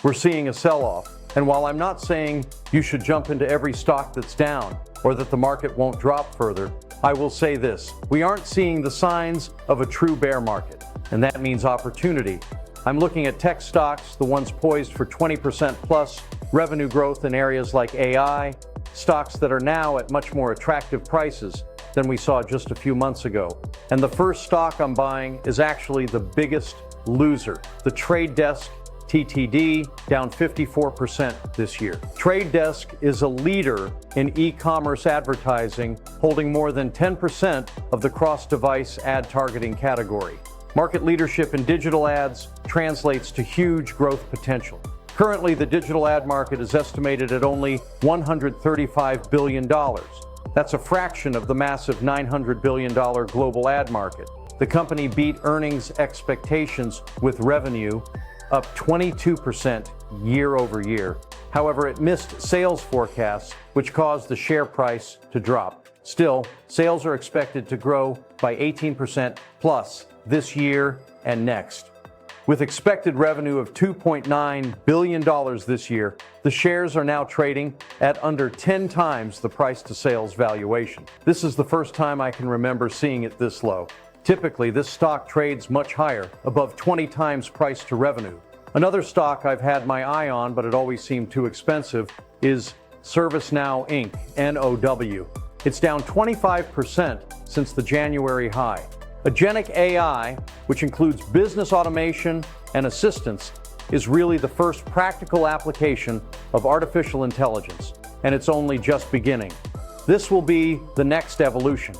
we're seeing a sell-off. And while I'm not saying you should jump into every stock that's down or that the market won't drop further, I will say this: we aren't seeing the signs of a true bear market, and that means opportunity. I'm looking at tech stocks, the ones poised for 20% plus revenue growth in areas like AI, stocks that are now at much more attractive prices than we saw just a few months ago. And the first stock I'm buying is actually the biggest loser, the Trade Desk TTD, down 54% this year. Trade Desk is a leader in e-commerce advertising, holding more than 10% of the cross-device ad targeting category. Market leadership in digital ads translates to huge growth potential. Currently, the digital ad market is estimated at only $135 billion. That's a fraction of the massive $900 billion global ad market. The company beat earnings expectations with revenue up 22% year over year. However, it missed sales forecasts, which caused the share price to drop. Still, sales are expected to grow by 18% plus this year and next. With expected revenue of $2.9 billion this year, the shares are now trading at under 10 times the price to sales valuation. This is the first time I can remember seeing it this low. Typically, this stock trades much higher, above 20 times price to revenue. Another stock I've had my eye on, but it always seemed too expensive, is ServiceNow Inc., NOW. It's down 25% since the January high. Agentic AI, which includes business automation and assistance, is really the first practical application of artificial intelligence, and it's only just beginning. This will be the next evolution.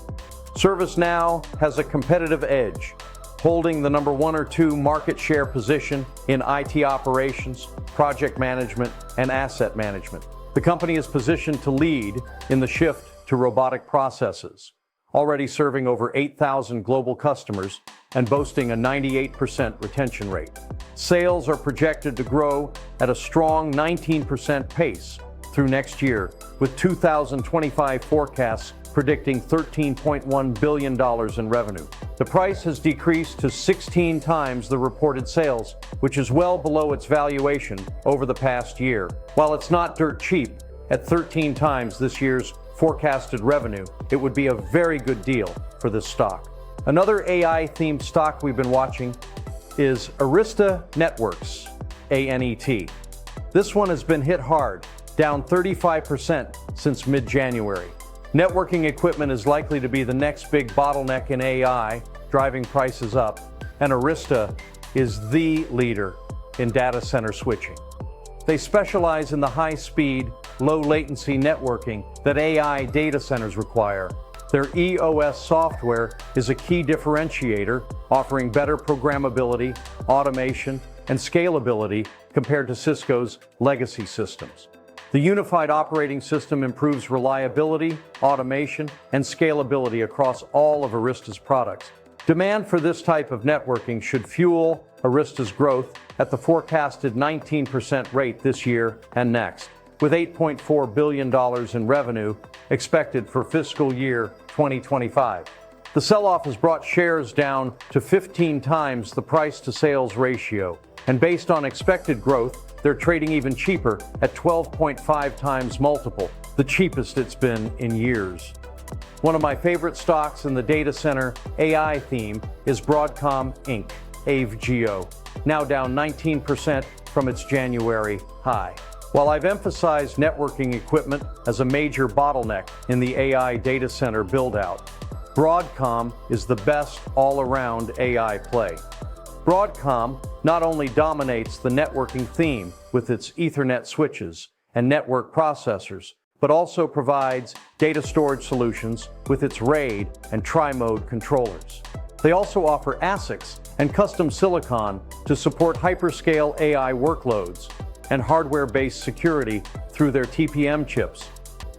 ServiceNow has a competitive edge, holding the number 1 or 2 market share position in IT operations, project management, and asset management. The company is positioned to lead in the shift to robotic processes, already serving over 8,000 global customers and boasting a 98% retention rate. Sales are projected to grow at a strong 19% pace through next year, with 2025 forecasts predicting $13.1 billion in revenue. The price has decreased to 16 times the reported sales, which is well below its valuation over the past year. While it's not dirt cheap, at 13 times this year's forecasted revenue, it would be a very good deal for this stock. Another AI-themed stock we've been watching is Arista Networks, ANET. This one has been hit hard, down 35% since mid-January. Networking equipment is likely to be the next big bottleneck in AI, driving prices up, and Arista is the leader in data center switching. They specialize in the high-speed, low-latency networking that AI data centers require. Their EOS software is a key differentiator, offering better programmability, automation, and scalability compared to Cisco's legacy systems. The unified operating system improves reliability, automation, and scalability across all of Arista's products. Demand for this type of networking should fuel Arista's growth at the forecasted 19% rate this year and next, with $8.4 billion in revenue expected for fiscal year 2025. The sell-off has brought shares down to 15 times the price-to-sales ratio, and based on expected growth, they're trading even cheaper at 12.5 times multiple, the cheapest it's been in years. One of my favorite stocks in the data center AI theme is Broadcom Inc., AVGO, now down 19% from its January high. While I've emphasized networking equipment as a major bottleneck in the AI data center build-out, Broadcom is the best all-around AI play. Broadcom not only dominates the networking theme with its Ethernet switches and network processors, but also provides data storage solutions with its RAID and tri-mode controllers. They also offer ASICs and custom silicon to support hyperscale AI workloads and hardware-based security through their TPM chips.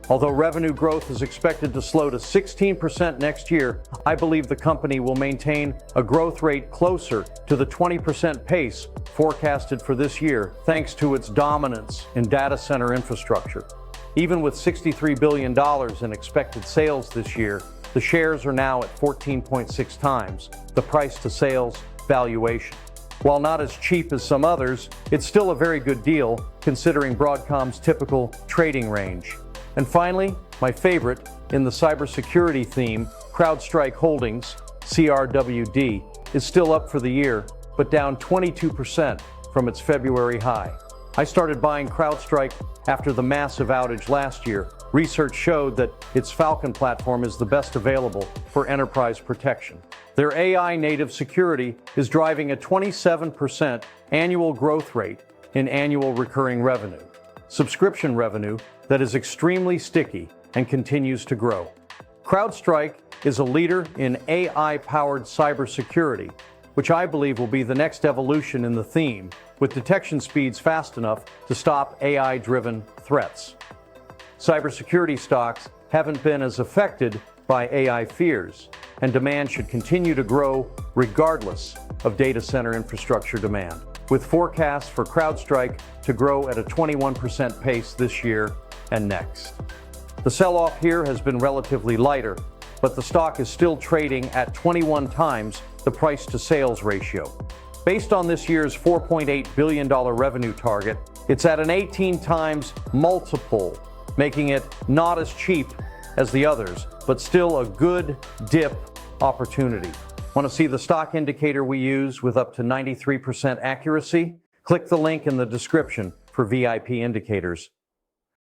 Although revenue growth is expected to slow to 16% next year, I believe the company will maintain a growth rate closer to the 20% pace forecasted for this year, thanks to its dominance in data center infrastructure. Even with $63 billion in expected sales this year, the shares are now at 14.6 times the price to sales valuation. While not as cheap as some others, it's still a very good deal considering Broadcom's typical trading range. And finally, my favorite in the cybersecurity theme, CrowdStrike Holdings, CRWD, is still up for the year, but down 22% from its February high. I started buying CrowdStrike after the massive outage last year. Research showed that its Falcon platform is the best available for enterprise protection. Their AI native security is driving a 27% annual growth rate in annual recurring revenue, subscription revenue that is extremely sticky and continues to grow. CrowdStrike is a leader in AI-powered cybersecurity, which I believe will be the next evolution in the theme, with detection speeds fast enough to stop AI-driven threats. Cybersecurity stocks haven't been as affected by AI fears, and demand should continue to grow regardless of data center infrastructure demand, with forecasts for CrowdStrike to grow at a 21% pace this year and next. The sell-off here has been relatively lighter, but the stock is still trading at 21 times the price-to-sales ratio. Based on this year's $4.8 billion revenue target, it's at an 18 times multiple, making it not as cheap as the others, but still a good dip opportunity. Want to see the stock indicator we use with up to 93% accuracy? Click the link in the description for VIP indicators.